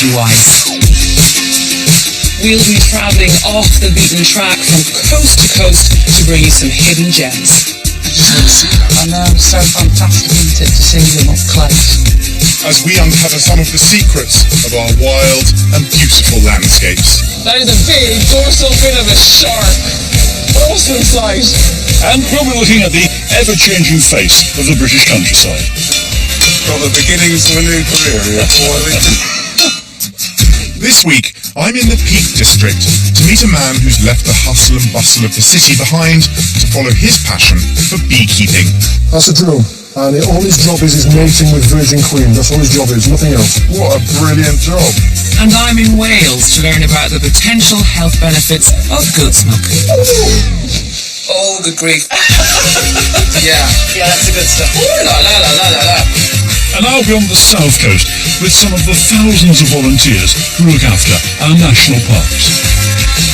Countrywise. We'll be travelling off the beaten track from coast to coast to bring you some hidden gems. I know, so fantastic, isn't it, to see them up close? As we uncover some of the secrets of our wild and beautiful landscapes. That is a big dorsal fin of a shark. Awesome sight. And we'll be looking at the ever-changing face of the British countryside. Got the beginnings of a new career here, This week, I'm in the Peak District to meet a man who's left the hustle and bustle of the city behind to follow his passion for beekeeping. That's a drone, and all his job is mating with virgin queens. That's all his job is, nothing else. What a brilliant job. And I'm in Wales to learn about the potential health benefits of goat's milk. Oh, good grief. Yeah, that's the good stuff. Ooh, la la la la la la. And I'll be on the south coast with some of the thousands of volunteers who look after our national parks.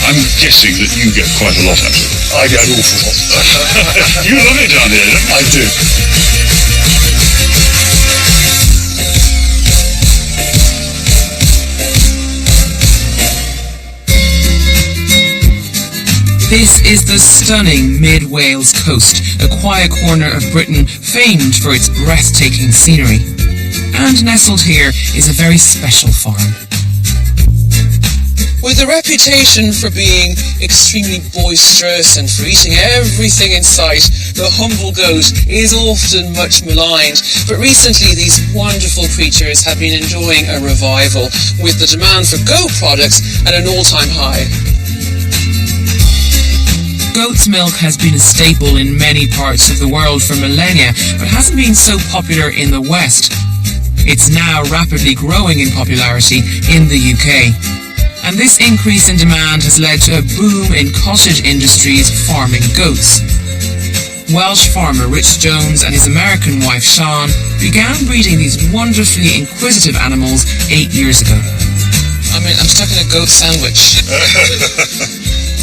I'm guessing that you get quite a lot out of it. I get an awful lot. You love it down here, don't you? I do. This is the stunning mid-Wales coast, a quiet corner of Britain famed for its breathtaking scenery. And nestled here is a very special farm. With a reputation for being extremely boisterous and for eating everything in sight, the humble goat is often much maligned. But recently these wonderful creatures have been enjoying a revival, with the demand for goat products at an all-time high. Goat's milk has been a staple in many parts of the world for millennia, but hasn't been so popular in the West. It's now rapidly growing in popularity in the UK. And this increase in demand has led to a boom in cottage industries farming goats. Welsh farmer Rich Jones and his American wife Sean began breeding these wonderfully inquisitive animals 8 years ago. I mean, I'm stuck in a goat sandwich.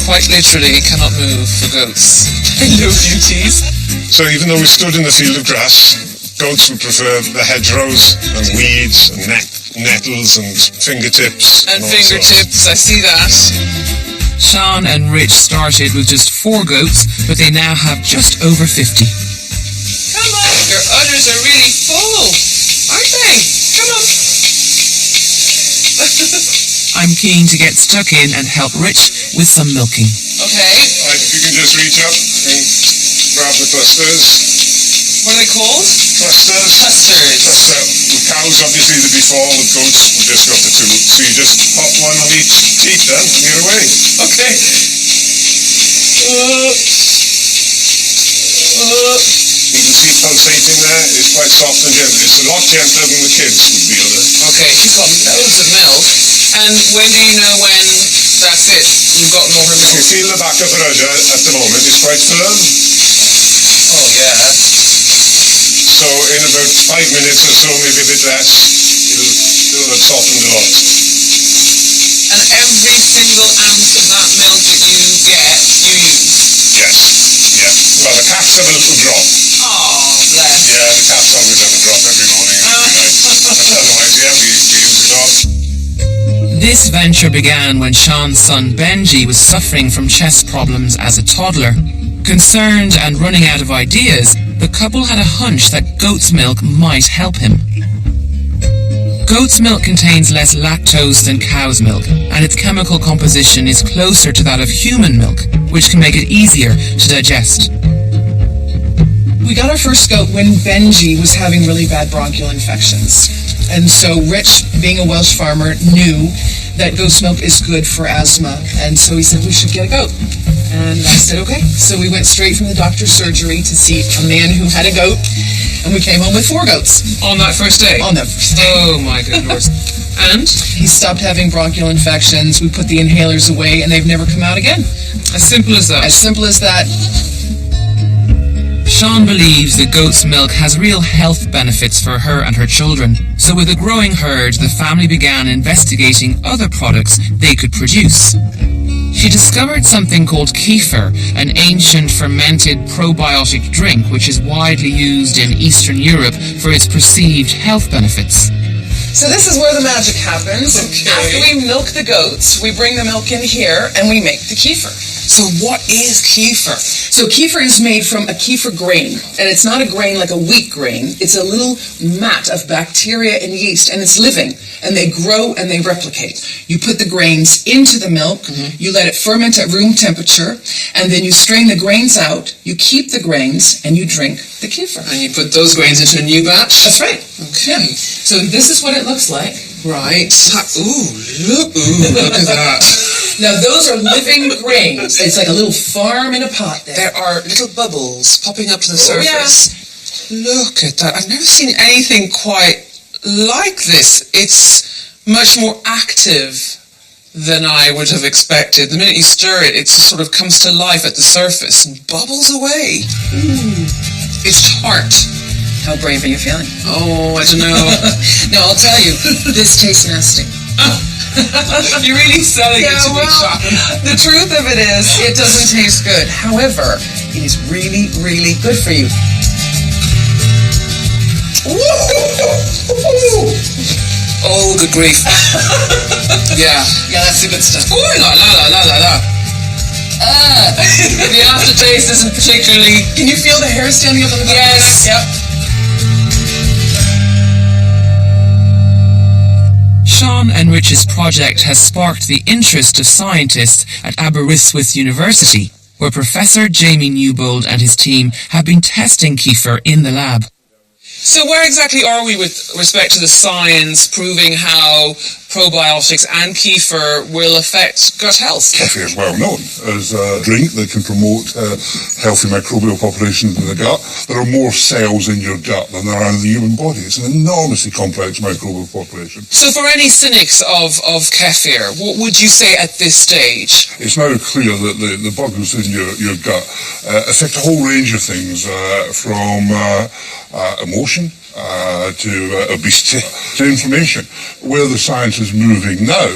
Quite literally cannot move for goats. Hello, beauties. So even though we stood in the field of grass, goats would prefer the hedgerows and weeds and nettles and fingertips. And fingertips, I see that. Sean and Rich started with just 4 goats, but they now have just over 50. Come on, your udders are really full, aren't they? Come on. I'm keen to get stuck in and help Rich with some milking. Okay. Right, if you can just reach up and grab the clusters. What are they called? Clusters. The cows obviously the before, the goats we've just got the 2. So you just pop one on each teat then and you're away. Okay. You can see pulsating there. It's quite soft and gentle. It's a lot gentler than the kids would feel it. Okay, she's got loads of milk. And when do you know when that's it? You've got more milk? You can feel the back of her udder at the moment. It's quite firm. Oh, yeah. So in about 5 minutes or so, maybe a bit less, it'll have softened a lot. And every single ounce of that milk that you get, you use? Yes. Yeah. Well, the cats have a little drop. Oh, bless. Yeah, the cats always have a drop every morning and every night. Otherwise, yeah, we use it all. This venture began when Sean's son Benji was suffering from chest problems as a toddler. Concerned and running out of ideas, the couple had a hunch that goat's milk might help him. Goat's milk contains less lactose than cow's milk, and its chemical composition is closer to that of human milk, which can make it easier to digest. We got our first goat when Benji was having really bad bronchial infections. And so Rich, being a Welsh farmer, knew that goat's milk is good for asthma. And so he said we should get a goat. And I said, okay. So we went straight from the doctor's surgery to see a man who had a goat. And we came home with 4 goats. On that first day? On that first day. Oh my goodness. And? He stopped having bronchial infections. We put the inhalers away and they've never come out again. As simple as that? As simple as that. Sean believes that goat's milk has real health benefits for her and her children. So with a growing herd, the family began investigating other products they could produce. She discovered something called kefir, an ancient fermented probiotic drink which is widely used in Eastern Europe for its perceived health benefits. So this is where the magic happens. Okay. After we milk the goats, we bring the milk in here and we make the kefir. So what is kefir? So kefir is made from a kefir grain, and it's not a grain like a wheat grain. It's a little mat of bacteria and yeast, and it's living, and they grow and they replicate. You put the grains into the milk, you let it ferment at room temperature, and then you strain the grains out, you keep the grains, and you drink the kefir. And you put those grains into a new batch? That's right. Okay. Yeah. So this is what it looks like. Right. Look at that. Now those are living grains. It's like a little farm in a pot there. There are little bubbles popping up to the Oh, yeah. surface. Look at that. I've never seen anything quite like this. It's much more active than I would have expected. The minute you stir it, it just sort of comes to life at the surface and bubbles away. It's tart. How brave are you feeling? Oh, I don't know. No, I'll tell you, this tastes nasty. You're really selling it to me, Sean. The truth of it is, it doesn't taste good. However, it is really, really good for you. Oh, good grief. Yeah. Yeah, that's the good stuff. Ooh, la la la la la la. The aftertaste isn't particularly... Can you feel the hair standing up on the back? Yes. Yep. Sean and Rich's project has sparked the interest of scientists at Aberystwyth University, where Professor Jamie Newbold and his team have been testing kefir in the lab. So where exactly are we with respect to the science proving how probiotics and kefir will affect gut health? Kefir is well known as a drink that can promote healthy microbial populations in the gut. There are more cells in your gut than there are in the human body. It's an enormously complex microbial population. So for any cynics of kefir, what would you say at this stage? It's now clear that the bugs in your gut affect a whole range of things, from emotion to obesity to inflammation. Where the science is moving now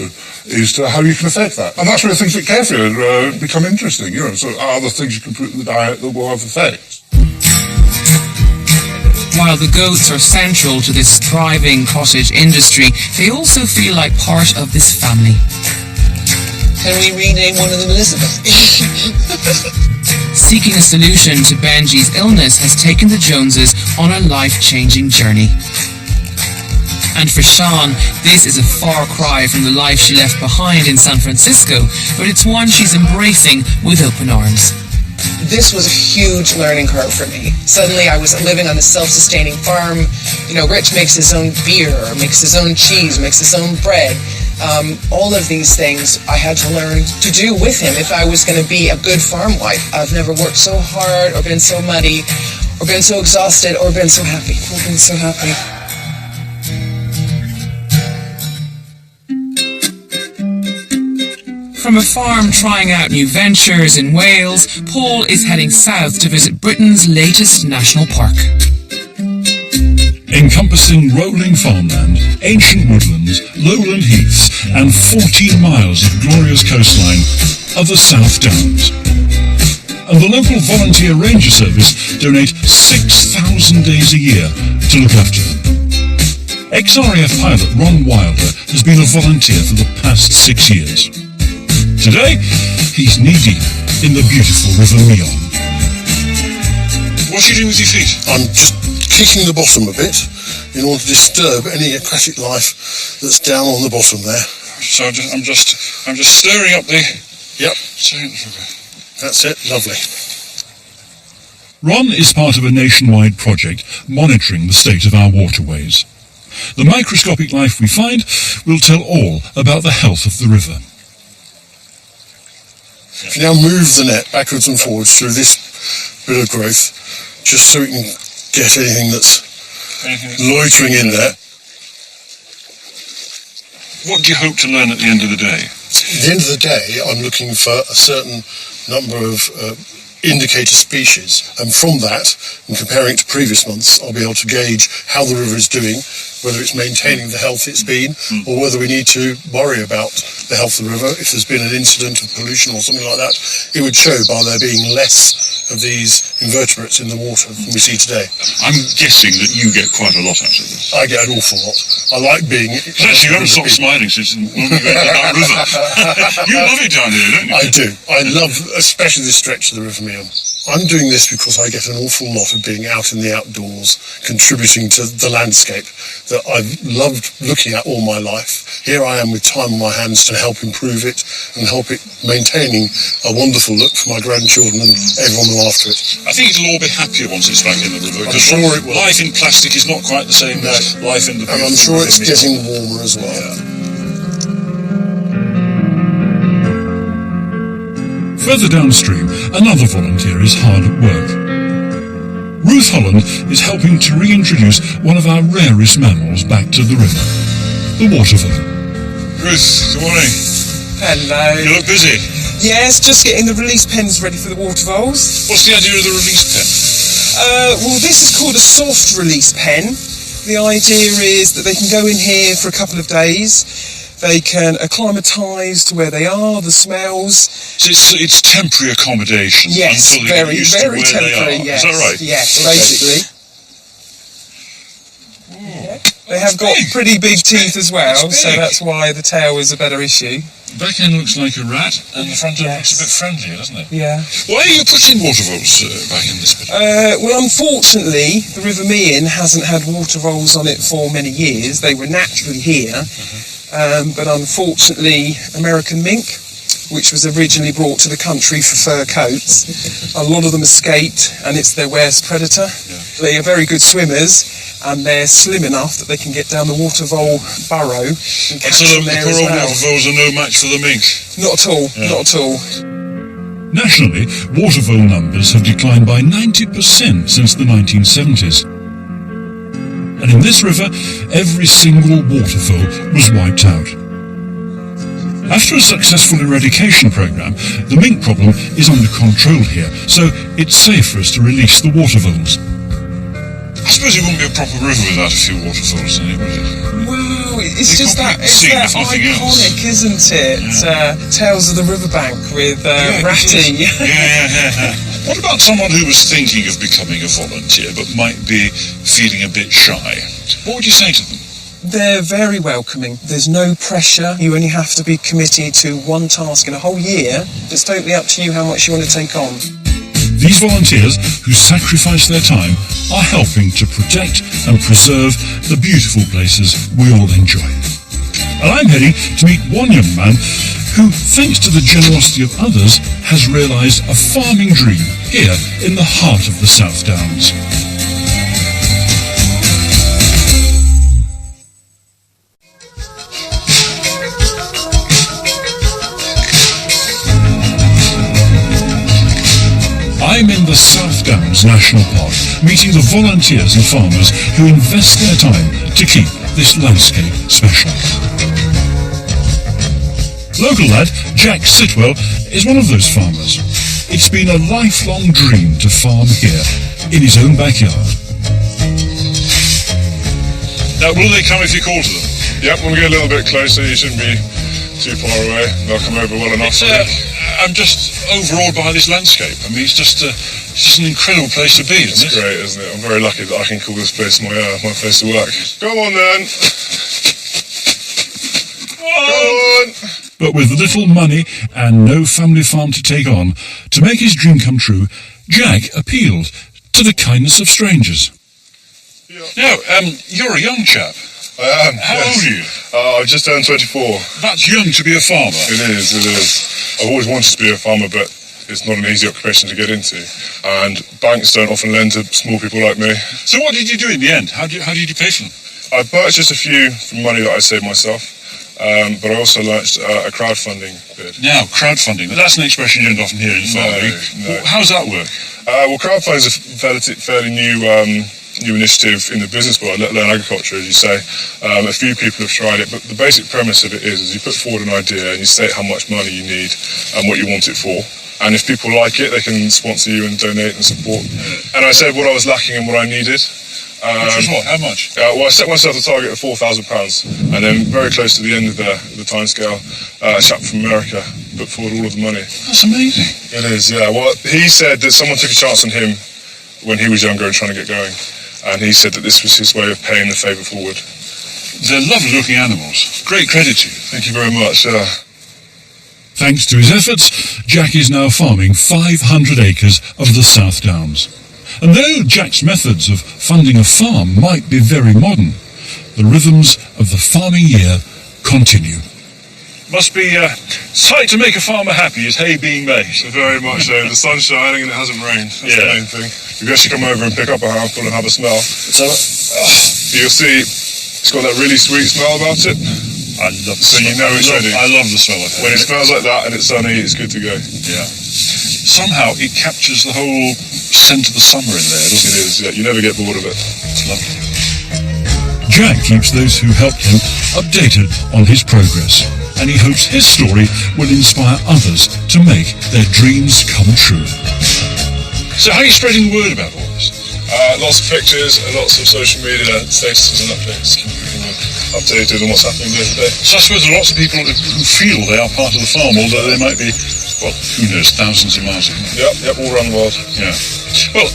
is to how you can affect that. And that's where things like kefir become interesting. So are there things you can put in the diet that will have effects? While the goats are central to this thriving cottage industry, they also feel like part of this family. Can we rename one of them Elizabeth? Seeking a solution to Benji's illness has taken the Joneses on a life-changing journey. And for Sean, this is a far cry from the life she left behind in San Francisco, but it's one she's embracing with open arms. This was a huge learning curve for me. Suddenly I was living on a self-sustaining farm. Rich makes his own beer, makes his own cheese, makes his own bread. All of these things I had to learn to do with him if I was going to be a good farm wife. I've never worked so hard or been so muddy or been so exhausted or been so happy. I've been so happy. From a farm trying out new ventures in Wales, Paul is heading south to visit Britain's latest national park. Encompassing rolling farmland, ancient woodlands, lowland heaths, and 14 miles of glorious coastline are the South Downs. And the local volunteer ranger service donate 6,000 days a year to look after them. Ex-RAF pilot Ron Wilder has been a volunteer for the past 6 years. Today, he's knee-deep in the beautiful River Meon. What are you doing with your feet? I'm just kicking the bottom a bit in order to disturb any aquatic life that's down on the bottom there. So I'm just stirring up the... Yep. That's it. Lovely. Ron is part of a nationwide project monitoring the state of our waterways. The microscopic life we find will tell all about the health of the river. If you now move the net backwards and forwards through this bit of growth, just so we can get anything that's loitering in there. What do you hope to learn at the end of the day? At the end of the day, I'm looking for a certain number of indicator species, and from that, and comparing it to previous months, I'll be able to gauge how the river is doing, whether it's maintaining the health it's been, or whether we need to worry about the health of the river. If there's been an incident of pollution or something like that, it would show by there being less of these invertebrates in the water than we see today. I'm guessing that you get quite a lot out of this. I get an awful lot. I like being... Actually, you haven't stopped smiling since when we went to that river. You love it down here, don't you? I do. I love especially this stretch of the River Meon. I'm doing this because I get an awful lot of being out in the outdoors, contributing to the landscape that I've loved looking at all my life. Here I am with time on my hands to help improve it and help it maintaining a wonderful look for my grandchildren and everyone after it. I think it'll all be happier once it's back in the river, because sure it will. life in plastic is not quite the same as life in the And I'm sure it's getting warmer as well. Yeah. Further downstream, another volunteer is hard at work. Ruth Holland is helping to reintroduce one of our rarest mammals back to the river, the water vole. Ruth, good morning. Hello. You look busy. Yes, just getting the release pens ready for the water voles. What's the idea of the release pen? Well, this is called a soft release pen. The idea is that they can go in here for a couple of days. They can acclimatise to where they are, the smells. So it's temporary accommodation. Yes, until they get used to very where temporary. they are. Yes, Is that right? yes, Okay. basically. Yeah. They have got pretty big teeth as well, so that's why the tail is a better issue. The back end looks like a rat, and the front end looks a bit friendlier, doesn't it? Yeah. Why are you putting water voles back in this bit? Well, unfortunately, the River Meon hasn't had water voles on it for many years. They were naturally here. But unfortunately, American mink, which was originally brought to the country for fur coats, a lot of them escaped, and it's their worst predator. Yeah. They are very good swimmers, and they're slim enough that they can get down the water vole burrow and catch them there as well. Water voles are no match for the mink. Not at all, not at all. Nationally, water vole numbers have declined by 90% since the 1970s. And in this river, every single water vole was wiped out. After a successful eradication programme, the mink problem is under control here, so it's safe for us to release the water voles. I suppose it wouldn't be a proper river without a few water voles in it, would it? Well, it's just that, it's that iconic, isn't it? Yeah. Tales of the Riverbank with Ratty. Yeah. What about someone who was thinking of becoming a volunteer but might be feeling a bit shy? What would you say to them? They're very welcoming. There's no pressure. You only have to be committed to one task in a whole year. It's totally up to you how much you want to take on. These volunteers who sacrifice their time are helping to protect and preserve the beautiful places we all enjoy. And I'm heading to meet one young man who, thanks to the generosity of others, has realised a farming dream here in the heart of the South Downs. I'm in the South Downs National Park, meeting the volunteers and farmers who invest their time to keep this landscape special. Local lad Jack Sitwell is one of those farmers. It's been a lifelong dream to farm here, in his own backyard. Now, will they come if you call to them? Yep, when we get a little bit closer, you shouldn't be too far away. They'll come over well enough. I'm just overawed by this landscape. I mean, it's just an incredible place to be, isn't it? It's great, isn't it? I'm very lucky that I can call this place my place to work. Go on then. Go on. But with little money and no family farm to take on, to make his dream come true, Jack appealed to the kindness of strangers. Yeah. Now, you're a young chap. I am. How old are you? I've just turned 24. That's young to be a farmer. It is. I've always wanted to be a farmer, but it's not an easy occupation to get into. And banks don't often lend to small people like me. So what did you do in the end? How did you pay for them? I purchased a few from money that I saved myself. But I also launched a crowdfunding bid. Now, crowdfunding, that's an expression you don't often hear in farming. No. How does that work? Well, crowdfunding is a fairly new initiative in the business world, let alone agriculture, as you say. A few people have tried it, but the basic premise of it is you put forward an idea and you state how much money you need and what you want it for. And if people like it, they can sponsor you and donate and support. And I said what I was lacking and what I needed. Which was what? How much? Well, I set myself a target of £4,000, and then very close to the end of the timescale, a chap from America put forward all of the money. That's amazing. It is, yeah. Well, he said that someone took a chance on him when he was younger and trying to get going, and he said that this was his way of paying the favour forward. They're lovely looking animals. Great credit to you. Thank you very much. Thanks to his efforts, Jack is now farming 500 acres of the South Downs. And though Jack's methods of funding a farm might be very modern, the rhythms of the farming year continue. Must be sight to make a farmer happy is hay being made. Very much so. The sun's shining and it hasn't rained. That's the main thing. You guess you come over and pick up a handful and have a smell. You'll see it's got that really sweet smell about it. I love the So you know it's ready. I love the smell of it. When it smells like that and it's sunny, it's good to go. Yeah. Somehow it captures the whole scent of the summer in there, doesn't it? It is, yeah. You never get bored of it. It's lovely. Jack keeps those who helped him updated on his progress, and he hopes his story will inspire others to make their dreams come true. So how are you spreading the word about all this? Lots of pictures and lots of social media statuses and updates. Keep everyone updated on what's happening day to day. So I suppose there are lots of people who feel they are part of the farm, although they might be, well, who knows, thousands of miles away. Yep, all around the world. Yeah. Well,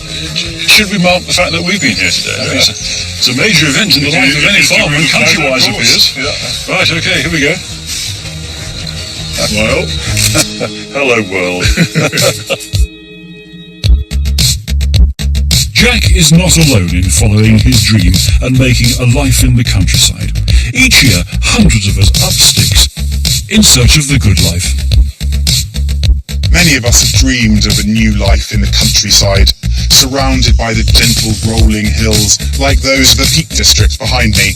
should we mark the fact that we've been here today? I mean, it's a major event in the life of any farm when Countrywise appears. Yeah. Right, okay, here we go. Well, hello world. Jack is not alone in following his dream and making a life in the countryside. Each year, hundreds of us up sticks in search of the good life. Many of us have dreamed of a new life in the countryside, surrounded by the gentle rolling hills like those of the Peak District behind me.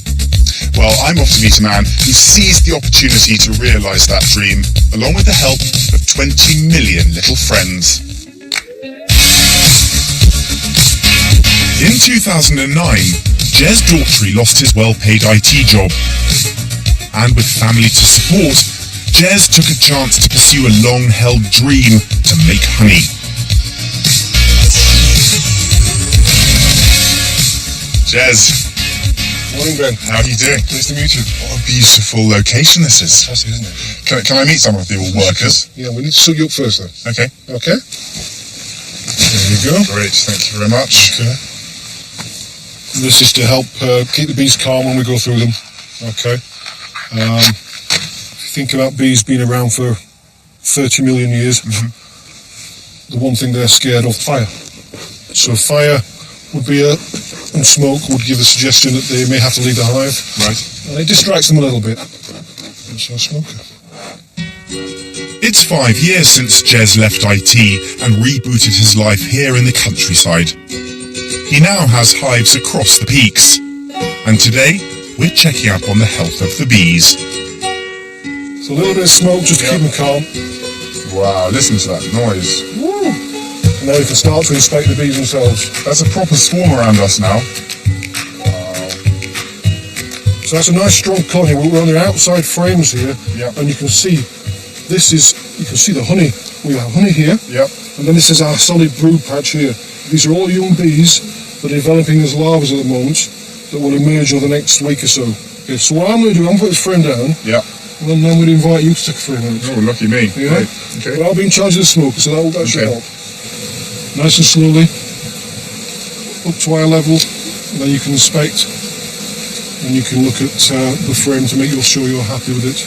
Well, I'm off to meet a man who seized the opportunity to realise that dream, along with the help of 20 million little friends. In 2009, Jez Daughtry lost his well-paid IT job. And with family to support, Jez took a chance to pursue a long-held dream to make honey. Jez. Morning, Ben. How are you doing? Nice to meet you. What a beautiful location this is. Fantastic, isn't it? Can I meet some of the workers? Yeah, we need to suit you up first, then. Okay. Okay? There you go. Great, thank you very much. Okay. This is to help keep the bees calm when we go through them. Okay. If you think about bees being around for 30 million years, the one thing they're scared of, fire. So fire would be and smoke would give the suggestion that they may have to leave the hive. Right. And it distracts them a little bit. So smoker. It's 5 years since Jez left IT and rebooted his life here in the countryside. He now has hives across the peaks. And today, we're checking up on the health of the bees. So a little bit of smoke just to keep them calm. Wow, listen to that noise. Woo. And now we can start to inspect the bees themselves. That's a proper swarm around us now. So that's a nice strong colony. We're on the outside frames here, and you can see you can see the honey. We have honey here, and then this is our solid brood patch here. These are all young bees that are developing as larvae at the moment that will emerge over the next week or so. Okay, so what I'm going to do, I'm going to put this frame down, and then I'm going to invite you to take a frame out. Oh, lucky me. Yeah? Right. Okay. But I'll be in charge of the smoker, so that should help. Nice and slowly, up to eye level, and then you can inspect, and you can look at the frame to make sure you're happy with it.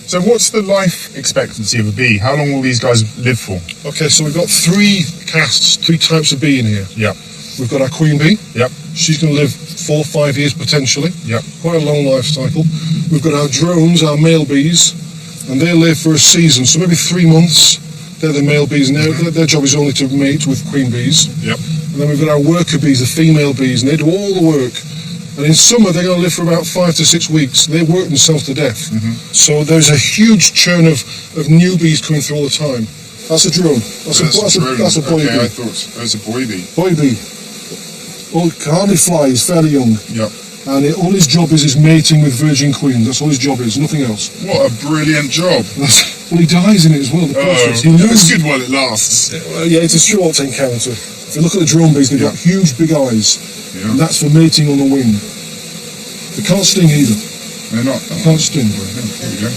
So what's the life expectancy of a bee? How long will these guys live for? Okay, so we've got three types of bee in here. Yeah. We've got our queen bee. Yep. She's going to live 4 or 5 years potentially. Yep. Quite a long life cycle. We've got our drones, our male bees, and they live for a season, so maybe 3 months. They're the male bees, and their job is only to mate with queen bees. Yep. And then we've got our worker bees, the female bees, and they do all the work. And in summer, they're going to live for about 5 to 6 weeks. They work themselves to death. So there's a huge churn of new bees coming through all the time. That's a drone. That's a boy bee. I thought that's a boy bee. Boy bee. Well, can hardly fly. He's fairly young. Yep. And all his job is mating with virgin queens. That's all his job is, nothing else. What a brilliant job. Well, he dies in it as well. The process. That's good while it lasts. Yeah, it's a short encounter. If you look at the drone bees, they've got huge big eyes. Yeah. And that's for mating on the wing. They can't sting either. They're not. They can't sting. There we go.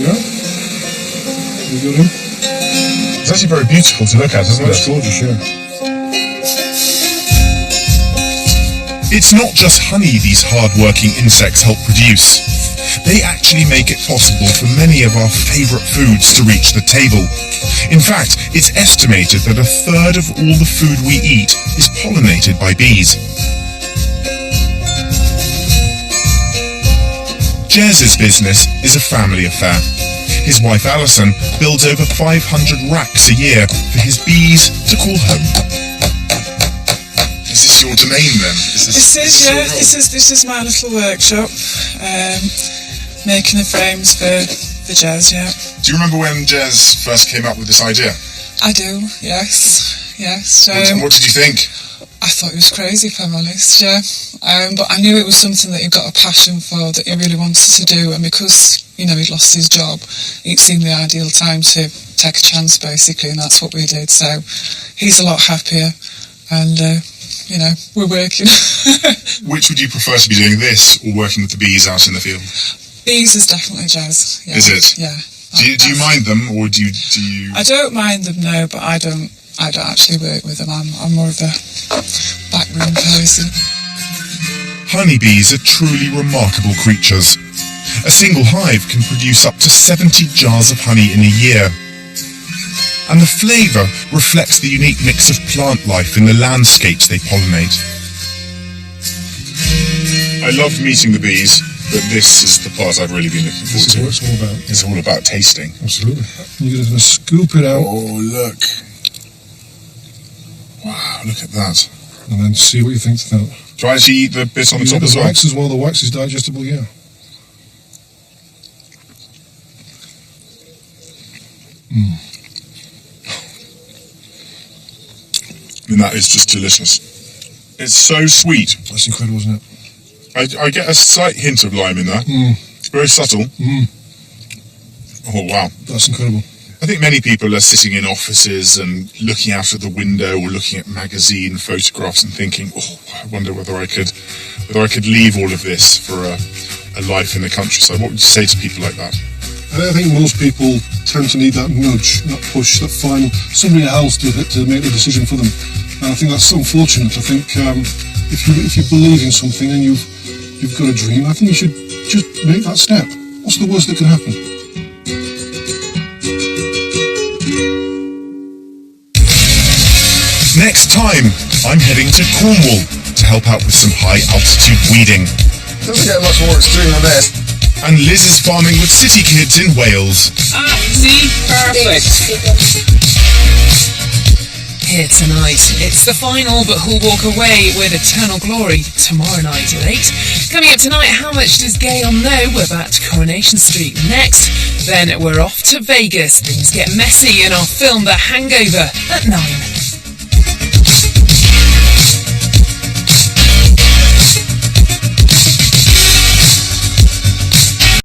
Yeah? You got him? It's actually very beautiful to look at, isn't That's it? gorgeous, yeah. It's not just honey these hard-working insects help produce. They actually make it possible for many of our favourite foods to reach the table. In fact, it's estimated that 1/3 of all the food we eat is pollinated by bees. Jez's business is a family affair. His wife Alison builds over 500 racks a year for his bees to call home. Is this your domain then? This is my little workshop. Making the frames for Jez, yeah. Do you remember when Jez first came up with this idea? I do, yes. What did you think? I thought he was crazy, if I'm honest, yeah. But I knew it was something that he'd got a passion for, that he really wanted to do, and because, he'd lost his job, it seemed the ideal time to take a chance, basically, and that's what we did. So he's a lot happier, and, we're working. Which would you prefer to be doing, this or working with the bees out in the field? Bees is definitely Jez. Yeah. Is it? Yeah. Do you mind them, or do you? I don't mind them, no, but I don't actually work with them. I'm more of a backroom person. Honeybees are truly remarkable creatures. A single hive can produce up to 70 jars of honey in a year. And the flavour reflects the unique mix of plant life in the landscapes they pollinate. I loved meeting the bees, but this is the part I've really been looking forward to. This is what it's all about. It's all about tasting. Absolutely. You're going to scoop it out. Oh, look. Wow, look at that. And then see what you think to that. Do I actually eat the bit on the top as well? The wax as well. The wax is digestible, yeah. And that is just delicious. It's so sweet. That's incredible, isn't it? I get a slight hint of lime in there. Very subtle. Oh, wow. That's incredible. I think many people are sitting in offices and looking out of the window or looking at magazine photographs and thinking, oh, I wonder whether I could leave all of this for a life in the countryside. What would you say to people like that? I think most people tend to need that nudge, that push, that find somebody else to make the decision for them. And I think that's unfortunate. I think if you believe in something and you've got a dream, I think you should just make that step. What's the worst that can happen? Next time, I'm heading to Cornwall to help out with some high altitude weeding. Doesn't get much more extreme than this. And Liz is farming with city kids in Wales. See? Perfect. Here tonight, it's the final, but who'll walk away with eternal glory tomorrow night at 8. Coming up tonight, how much does Gail know about Coronation Street? Next, then we're off to Vegas. Things get messy in our film The Hangover at 9.